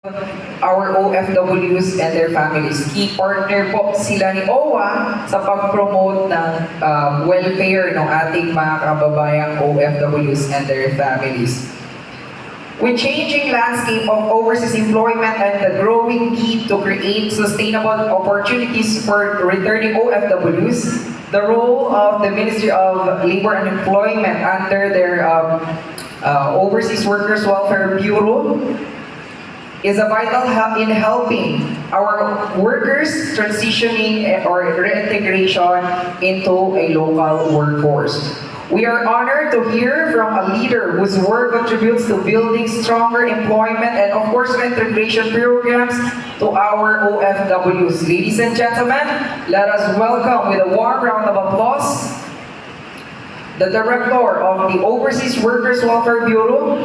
our OFWs and their families. Key partner po sila ni OWA sa pag-promote ng welfare ng ating mga kababayang OFWs and their families. With changing landscape of overseas employment and the growing need to create sustainable opportunities for returning OFWs, the role of the Ministry of Labor and Employment under their Overseas Workers Welfare Bureau is a vital help in helping our workers transitioning or reintegration into a local workforce. We are honored to hear from a leader whose work contributes to building stronger employment and of course integration programs to our OFWs. Ladies and gentlemen, let us welcome with a warm round of applause the Director of the Overseas Workers Welfare Bureau,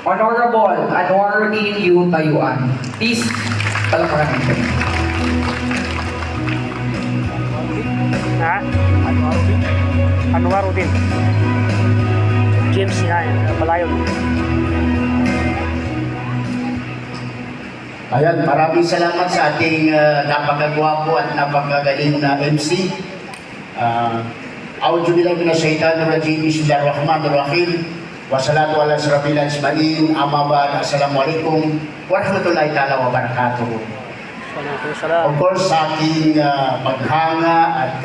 Honorable Anwaruddin U. Tayuan. Please, palakpakan natin. Ha? Anwaruddin. James Palayon. Ayan, maraming salamat sa ating napakagwapo at napakagaling na MC. A'udhu billahi minash shaitanir rajim. Bismillahirrahmanirrahim. Wassalatu ala asrafil ajmain. Amma ba'd. Assalamualaikum warahmatullahi ta'ala wabarakatuh. Of course, sa aking paghanga at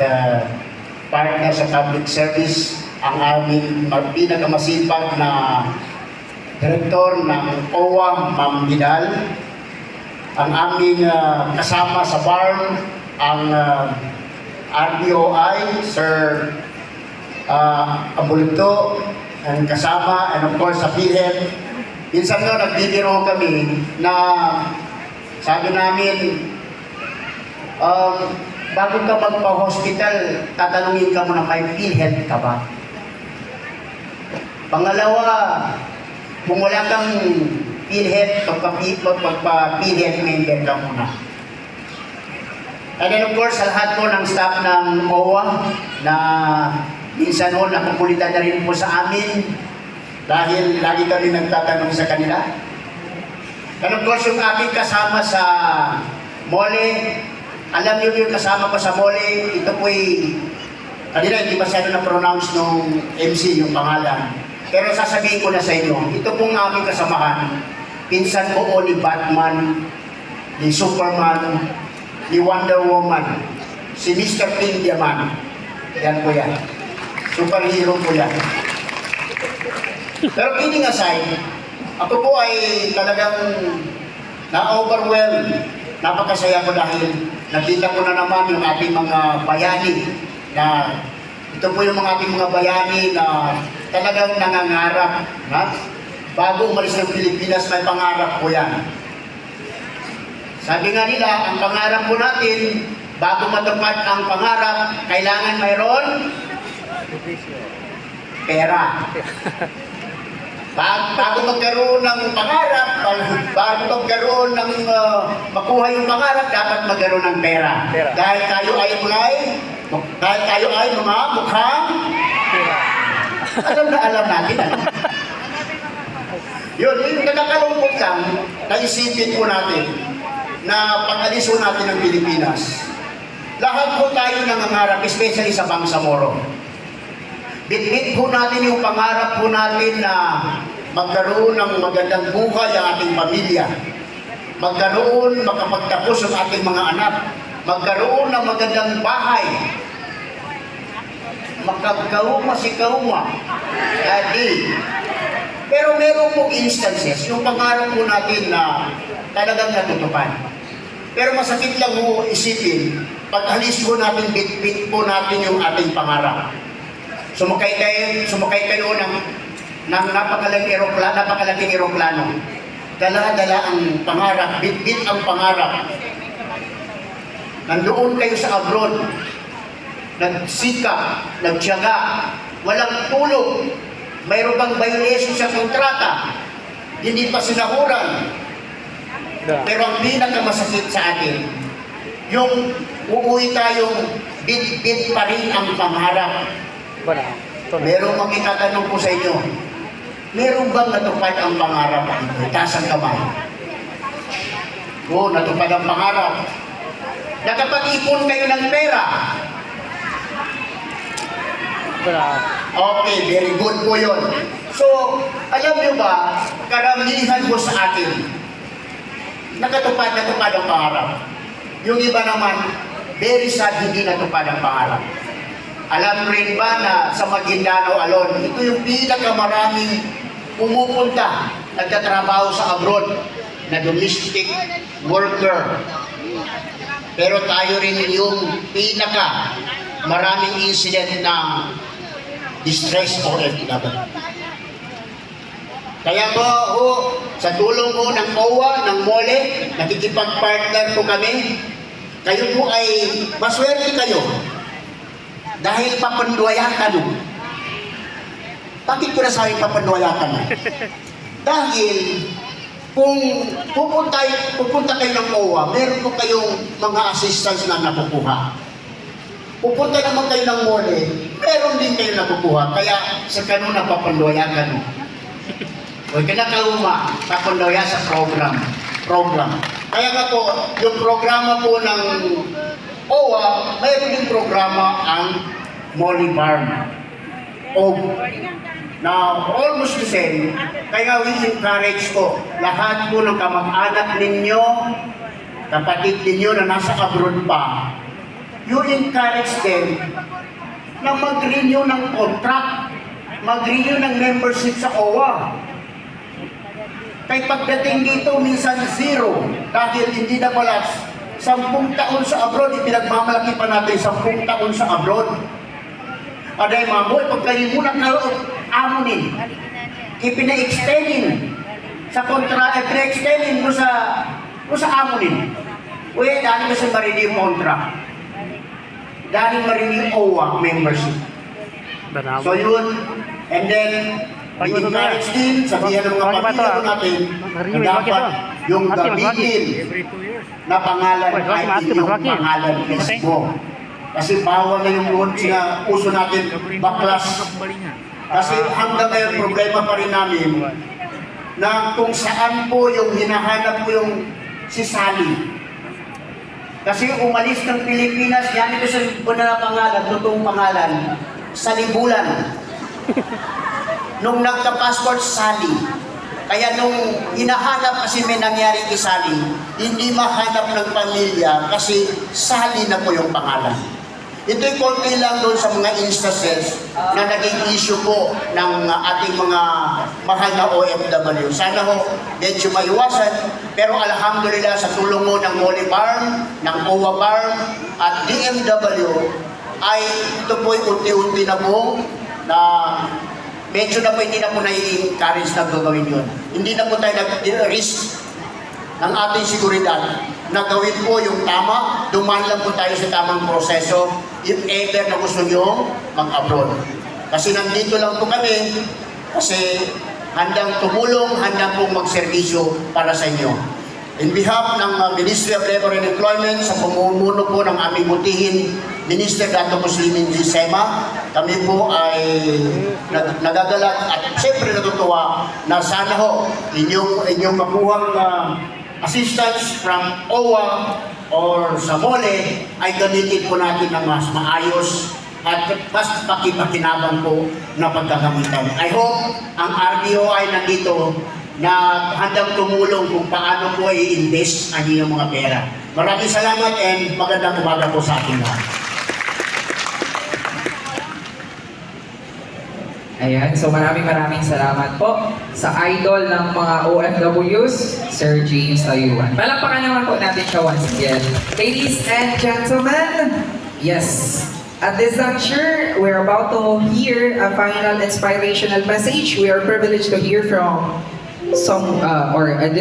partner sa public service, ang aming pinakamasipag na direktor ng OWA, Ma'am Vidal, ang aming kasama sa farm, ang RBOI, Sir Abulto, ang kasama, and of course sa PHED. Minsan no, nagbibiro kami na sabi namin, bago ka magpa-hospital, tatanungin ka muna may PhilHealth ka ba? Pangalawa, kung wala kang PhilHealth, magpa-PhilHealth member ka muna. And then of course, sa lahat po ng staff ng OWA na minsan po nakukulitan na rin po sa amin dahil lagi kami nagtatanong sa kanila. And of course, yung aking kasama sa mole, alam niyo yung kasama ko sa mole, ito po'y, kanina hindi masyado na-pronounce nung MC yung pangalan. Pero sasabihin ko na sa inyo, ito pong aming kasamahan, pinsan ko ni Batman, ni Superman, ni Wonder Woman, si Mr. Pindiaman. Yan po yan. Superhero po yan. Pero kidding aside, ako po ay talagang na-overwhelmed. Napakasaya ko dahil nakita ko na naman yung ating mga bayani na ito po yung mga ating mga bayani na talagang nangangarap. Ha? Bago umalis ng Pilipinas, may pangarap po yan. Sabi nga nila, ang pangarap po natin, bago matupad ang pangarap, kailangan mayroon pera. Bago magkaroon ng pangarap, bago magkaroon ng makuha yung pangarap, dapat magkaroon ng pera. Dahil tayo ay mga mukhang alam natin. Ano? Yun, yung nakakalungkot lang, naisipin po natin na pag-aliso natin ng Pilipinas. Lahat po tayo nangangarap, especially sa Bangsamoro. Bitbit po natin yung pangarap po natin na magkaroon ng magandang buhay ang ating pamilya. Magkaroon, makapagtapos ang ating mga anak. Magkaroon ng magandang bahay. Magkagkauma si kauma. Pero meron pong instances, yung pangarap po natin na talagang natutupad. Pero masakit lang mo isipin, pag alis po natin, bitbit po natin yung ating pangarap. Sumakay kayo ng napakalaking eroplano. Dala-dala ang pangarap, bitbit ang pangarap. Nandoon kayo sa abroad, nagsikap, nagtiyaga, walang tulog, mayroon bang violation sa kontrata, hindi pa sinahuran. Pero ang pinakamasakit sa atin, yung uuwi tayong bit-bit pa rin ang pangarap. Meron bang itatanong ko sa inyo, meron bang natupad ang pangarap? Taas ang kamay. Oo, natupad ang pangarap. Nakapag-ipon kayo ng pera. Wala. Okay, very good po yun. So, alam nyo ba, karamihan po sa atin, natupad ang pangarap. Yung iba naman, very sad, hindi natupad ang pangarap. Alam rin ba na sa Maguindanao alone, ito yung pinakamaraming pumupunta, nagtatrabaho sa abroad, na domestic worker. Pero tayo rin yung pinaka maraming incident na distress OFW. Kaya po, sa tulong po ng OWA, ng MOLE, nakikipag-partner po kami. Kayo po ay maswerte kayo dahil papanduayakan. Bakit ko nasabi papanduayakan? Dahil kung pupunta kayo ng OWA, meron po kayong mga assistance na nakukuha. Pupunta naman kayo ng MOLE, meron din kayo nakukuha. Kaya sa kanuna papanduayakan. Huwag ka na kauma, papandoya sa program. Kaya nga po, yung programa po ng OWA, mayroon din programa ang Molly Farm. Now, almost the same, kaya we encourage po, lahat po ng kamag-anak ninyo, kapatid ninyo na nasa abroad pa, you encourage them na mag-renew ng contract, mag-renew ng membership sa OWA. Kaya pagdating dito, minsan zero. Dahil hindi na pala 10 taon sa abroad, ipinagmamalaki pa natin 10 taon sa abroad. Aday mga boy, pag kayo muna amunin, ipina-extendin sa ipina-extendin mo sa amunin. Uy, dahil mo sa marinig contract. Dahil marinig OWA membership. Banaw. So yun, and then, i-encourage din, sabihan ng mga pamilya natin, na dapat yung gamitin na pangalan ay inyong pangalan mismo. Kasi bawal na yung noon sina uso natin baklas. Kasi hanggang ngayon problema pa rin namin na kung saan po yung hinahanap po yung si Sally. Kasi umalis ng Pilipinas, yan ito sa pangalan, totoong pangalan, Salibulan. Nung nagka-passport, Sally. Kaya nung hinahanap kasi may nangyari kay Sally, hindi mahanap ng pamilya kasi Sally na po yung pangalan. Ito'y konti lang doon sa mga instances na naging issue po ng ating mga mahal na OFW. Sana ho, medyo maiwasan, pero alhamdulillah sa tulong mo ng Molly Farm, ng OWA Farm, at DMW, ay ito po'y unti-unti na po na medyo na po hindi na po nai-encourage na gagawin yun. Hindi na po tayo nag-risk ng ating seguridad na gawin po yung tama, dumaan lang po tayo sa tamang proseso if ever na gusto nyo mag-abroad. Kasi nandito lang po kami kasi handang tumulong, handang po magserbisyo para sa inyo. In behalf ng Ministry of Labor and Employment, sa pamumuno po ng aming butihin, Minister Dato Muslimin Gisema, kami po ay nagagalak at siyempre natutuwa na sana ho inyong makuhang assistance from OWA or sa MOLE ay gamitin po natin ng mas maayos at mas pakipakinabang po na pagkakamitan. I hope ang RDO ay nandito na handang tumulong kung paano po i-invest ang inyong mga pera. Maraming salamat and magandang umaga po sa ating lahat. Ayan, so maraming salamat po sa idol ng mga OFWs, Sir James Tayuan. Palakpakan naman po natin siya once again. Ladies and gentlemen, yes, at this juncture, we're about to hear a final inspirational message. We are privileged to hear from some, or this